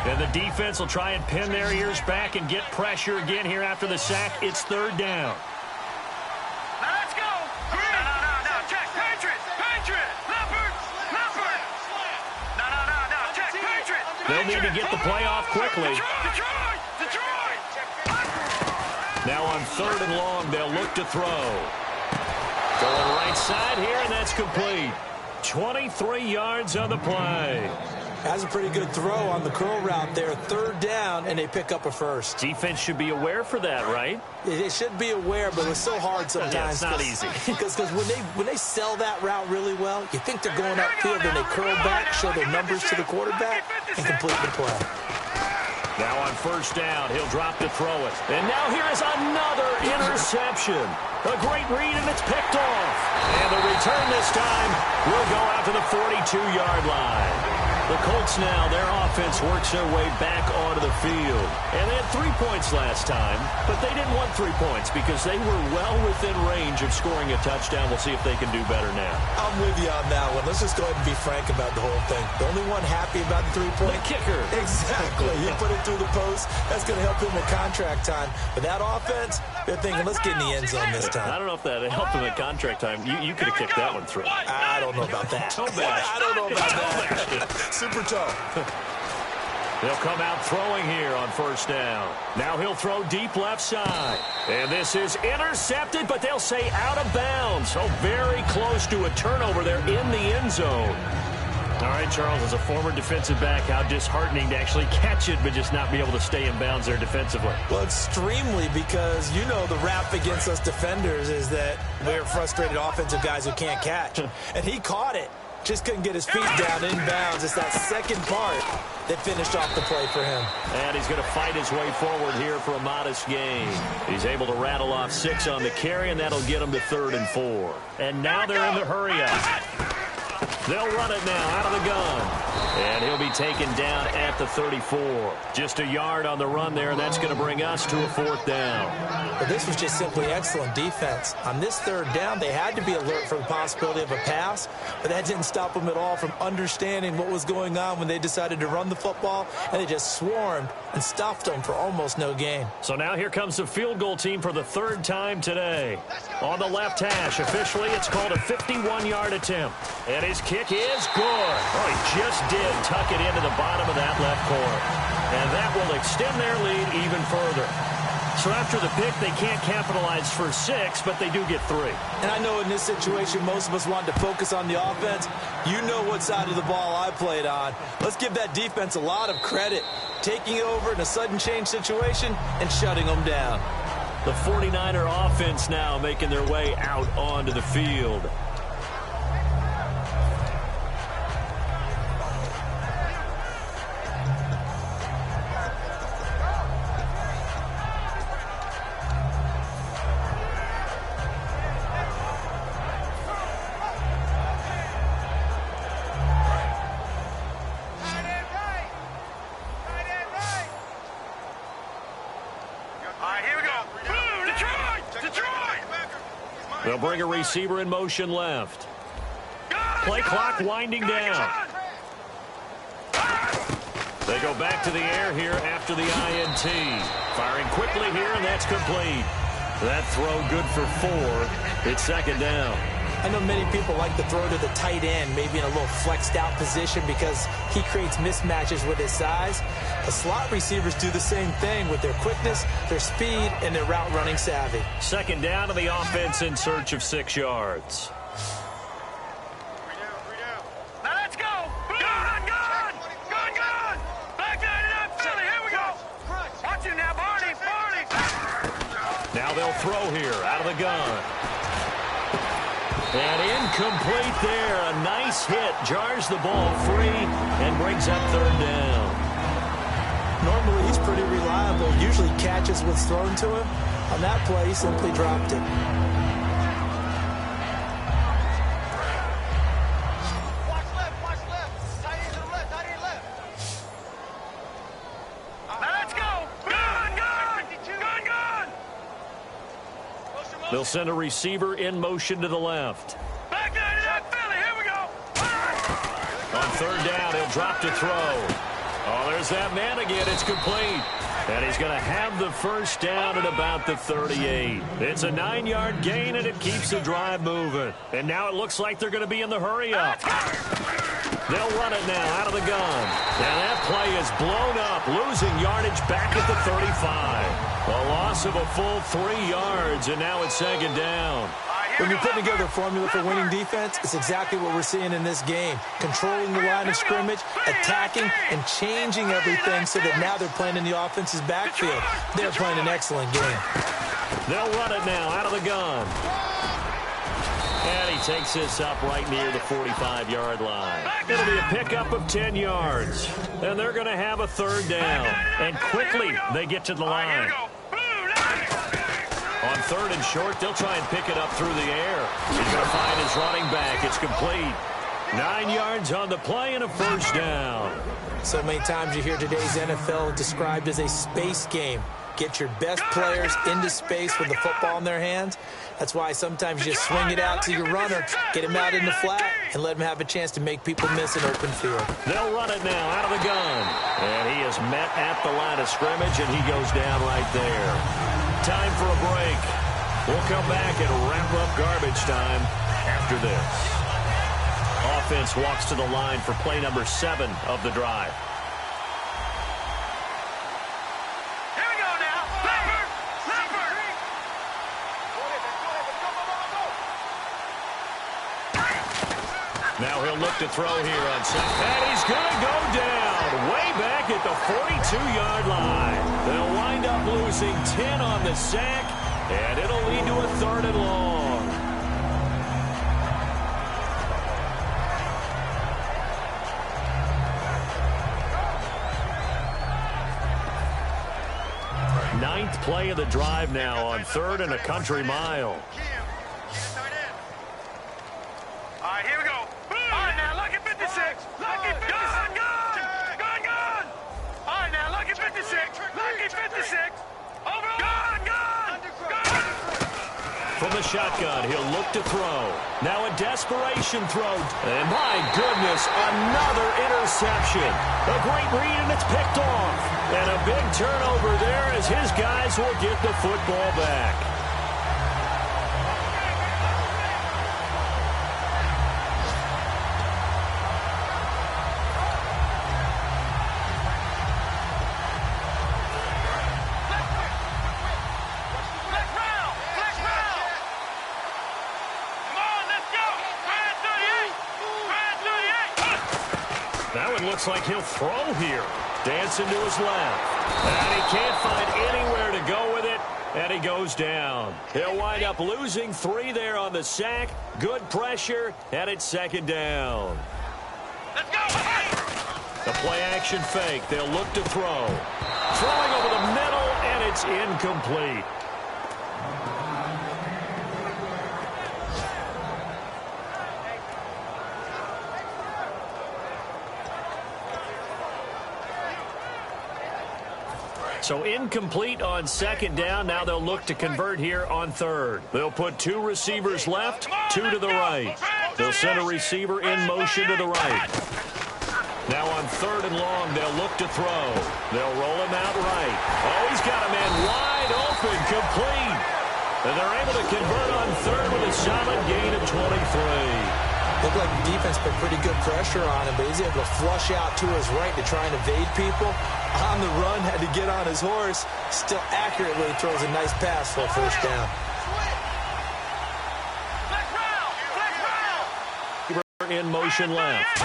And the defense will try and pin their ears back and get pressure again here after the sack. It's 3rd down. Now let's go. No. Check. Patriot. Leopard. No. Check. Patriot. They'll need to get the play off quickly. Detroit. Now on 3rd and long, they'll look to throw. Going right side here, and that's complete. 23 yards on the play. Has a pretty good throw on the curl route there. 3rd down, and they pick up a first. Defense should be aware for that, right? It should be aware, but it's so hard sometimes. Yeah, it's not easy. Because when they sell that route really well, you think they're going upfield, then they curl back, show their numbers to the quarterback, and complete the play. Now on 1st down, he'll drop to throw it. And now here is another interception. A great read, and it's picked off. And the return this time will go out to the 42-yard line. The Colts now, their offense works their way back onto the field. And they had 3 points last time, but they didn't want 3 points because they were well within range of scoring a touchdown. We'll see if they can do better now. I'm with you on that one. Let's just go ahead and be frank about the whole thing. The only one happy about the 3-point? The kicker. Exactly. He put it through the post. That's going to help him with contract time. But that offense, they're thinking, let's get in the end zone this time. I don't know if that helped him at contract time. You could have kicked that one through. I don't know about that. I don't know about that. Super tough. They'll come out throwing here on 1st down. Now he'll throw deep left side. And this is intercepted, but they'll say out of bounds. So very close to a turnover there in the end zone. All right, Charles, as a former defensive back, how disheartening to actually catch it but just not be able to stay in bounds there defensively. Well, extremely, because you know the rap against us defenders is that we're frustrated offensive guys who can't catch. And he caught it. Just couldn't get his feet down in bounds. It's that second part that finished off the play for him. And he's going to fight his way forward here for a modest gain. He's able to rattle off 6 on the carry, and that'll get him to 3rd and 4. And now they're in the hurry-up. They'll run it now out of the gun. And he'll be taken down at the 34. Just a yard on the run there, and that's going to bring us to a 4th down. But this was just simply excellent defense. On this 3rd down, they had to be alert for the possibility of a pass, but that didn't stop them at all from understanding what was going on when they decided to run the football, and they just swarmed and stuffed them for almost no gain. So now here comes the field goal team for the 3rd time today. On the left hash, officially it's called a 51-yard attempt. And his kick is good. Oh, he just did tuck it into the bottom of that left corner. And that will extend their lead even further. So after the pick, they can't capitalize for 6, but they do get 3. And I know in this situation, most of us wanted to focus on the offense. You know what side of the ball I played on. Let's give that defense a lot of credit, taking over in a sudden change situation and shutting them down. The 49er offense now making their way out onto the field. They'll bring a receiver in motion left. Play clock winding down. They go back to the air here after the INT. Firing quickly here, and that's complete. That throw good for 4. It's second down. I know many people like to throw to the tight end, maybe in a little flexed out position because he creates mismatches with his size. The slot receivers do the same thing with their quickness, their speed, and their route running savvy. Second down to the offense in search of 6 yards. Now let's go. Gun. Back 99 Philly. Here we go. Watch him now, Barney. Now they'll throw here out of the gun. And incomplete there. A nice hit. Jars the ball free and brings up third down. Normally, he's pretty reliable. Usually catches what's thrown to him. On that play, he simply dropped it. Watch left. Tight end to the left. Now let's go. Gun. They'll send a receiver in motion to the left. Back 99 Philly. Here we go. On third down, he'll drop to throw. Oh, there's that man again. It's complete. And he's going to have the first down at about the 38. It's a 9-yard gain, and it keeps the drive moving. And now it looks like they're going to be in the hurry-up. They'll run it now out of the gun. And that play is blown up, losing yardage back at the 35. A loss of a full 3 yards, and now it's second down. When you put together a formula for winning defense, it's exactly what we're seeing in this game. Controlling the line of scrimmage, attacking, and changing everything so that now they're playing in the offense's backfield. They're playing an excellent game. They'll run it now out of the gun. And he takes this up right near the 45-yard line. It'll be a pickup of 10 yards. And they're going to have a third down. And quickly, they get to the line. On third and short, they'll try and pick it up through the air. He's going to find his running back. It's complete. 9 yards on the play and a first down. So many times you hear today's NFL described as a space game. Get your best players into space with the football in their hands. That's why sometimes you just swing it out to your runner, get him out in the flat, and let him have a chance to make people miss an open field. They'll run it now out of the gun. And he is met at the line of scrimmage, and he goes down right there. Time for a break. We'll come back and wrap up garbage time after this. Offense walks to the line for play number 7 of the drive. Here we go now. Leopard. Now he'll look to throw here on second. And he's going to go down way back at the 42-yard line. They'll wind up losing 10 on the sack, and it'll lead to a third and long. Ninth play of the drive now on third and a country mile. All right, here we go. All right, now, lucky 56. Lucky 56. Gun. All right, now, lucky 56. Lucky 56. Over. Gun. From the shotgun, he'll look to throw. Now a desperation throw. And my goodness, another interception. A great read, and it's picked off. And a big turnover there as his guys will get the football back. Looks like he'll throw here. Dancing to his left. And he can't find anywhere to go with it. And he goes down. He'll wind up losing 3 there on the sack. Good pressure, and it's second down. Let's go. The play-action fake. They'll look to throw. Throwing over the middle, and it's incomplete. So incomplete on second down. Now they'll look to convert here on third. They'll put 2 receivers left, 2 to the right. They'll send a receiver in motion to the right. Now on third and long, they'll look to throw. They'll roll him out right. Oh, he's got a man wide open, complete. And they're able to convert on third with a solid gain of 23. Looked like the defense put pretty good pressure on him, but he's able to flush out to his right to try and evade people. On the run, had to get on his horse. Still accurately throws a nice pass for a first down. In motion left.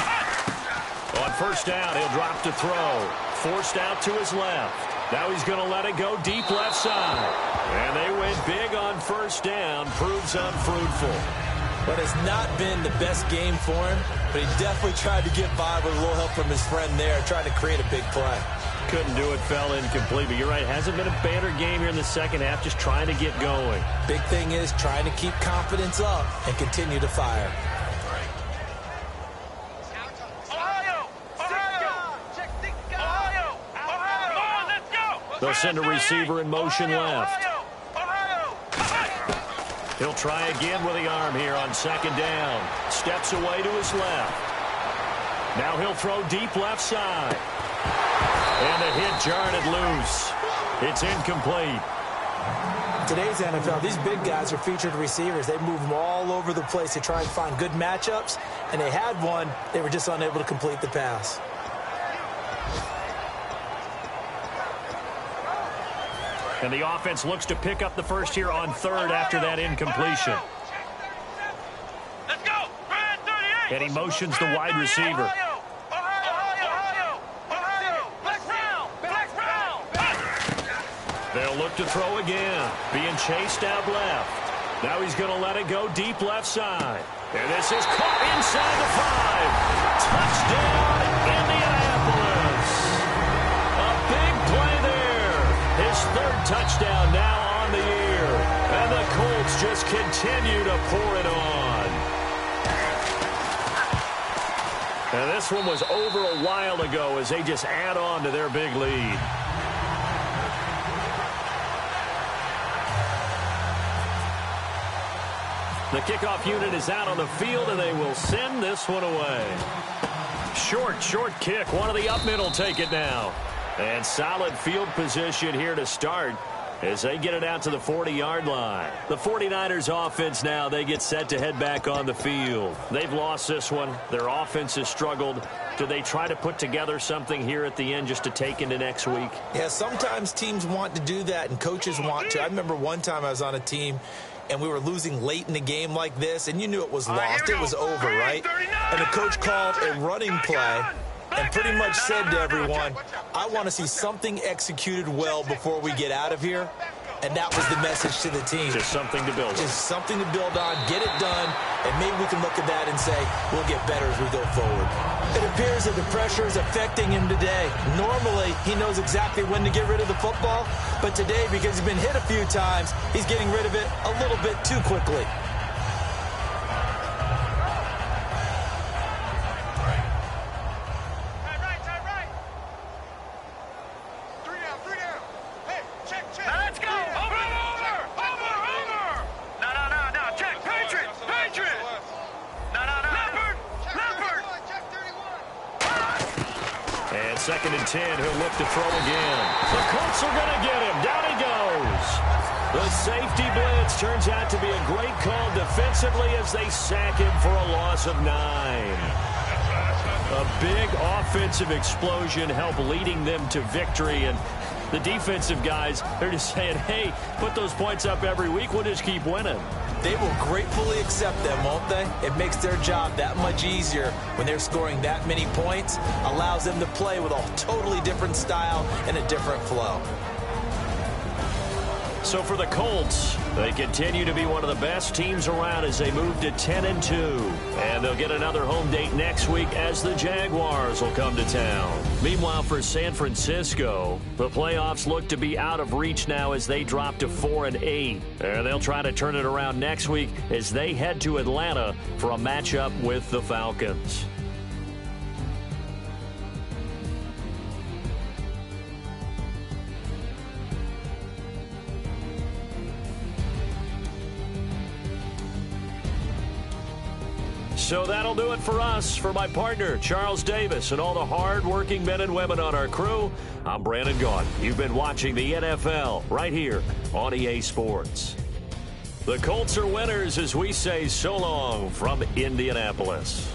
On first down, he'll drop to throw. Forced out to his left. Now he's going to let it go deep left side. And they went big on first down. Proves unfruitful. But it's not been the best game for him, but he definitely tried to get by with a little help from his friend there, trying to create a big play. Couldn't do it, fell incomplete, but you're right, hasn't been a banner game here in the second half, just trying to get going. Big thing is trying to keep confidence up and continue to fire. They'll send a receiver in motion left. He'll try again with the arm here on second down. Steps away to his left. Now he'll throw deep left side. And the hit jarred it loose. It's incomplete. Today's NFL, these big guys are featured receivers. They move them all over the place to try and find good matchups. And they had one. They were just unable to complete the pass. And the offense looks to pick up the first here on third after that incompletion. Let's go. And he motions the wide receiver. They'll look to throw again. Being chased out left. Now he's going to let it go deep left side. And this is caught inside the 5. Touchdown, Indianapolis. A big play there. His third touchdown now on the year. And the Colts just continue to pour it on. And this one was over a while ago as they just add on to their big lead. The kickoff unit is out on the field, and they will send this one away. Short kick. One of the up mid will take it now. And solid field position here to start as they get it out to the 40-yard line. The 49ers offense now, they get set to head back on the field. They've lost this one. Their offense has struggled. Do they try to put together something here at the end just to take into next week? Yeah, sometimes teams want to do that and coaches want to. I remember one time I was on a team and we were losing late in the game like this, and you knew it was lost. It was over, right? And the coach called a running play and pretty much said to everyone, I want to see something executed well before we get out of here. And that was the message to the team. Just something to build on. Just something to build on, get it done, and maybe we can look at that and say, we'll get better as we go forward. It appears that the pressure is affecting him today. Normally, he knows exactly when to get rid of the football, but today, because he's been hit a few times, he's getting rid of it a little bit too quickly. Second and 10, he'll look to throw again. The Colts are going to get him. Down he goes. The safety blitz turns out to be a great call defensively as they sack him for a loss of 9. A big offensive explosion helped leading them to victory. And the defensive guys, they're just saying, hey, put those points up every week. We'll just keep winning. They will gratefully accept them, won't they? It makes their job that much easier when they're scoring that many points. Allows them to play with a totally different style and a different flow. So for the Colts, they continue to be one of the best teams around as they move to 10-2. And they'll get another home date next week as the Jaguars will come to town. Meanwhile, for San Francisco, the playoffs look to be out of reach now as they drop to 4-8. And they'll try to turn it around next week as they head to Atlanta for a matchup with the Falcons. So that'll do it for us. For my partner, Charles Davis, and all the hard-working men and women on our crew, I'm Brandon Gaudin. You've been watching the NFL right here on EA Sports. The Colts are winners as we say so long from Indianapolis.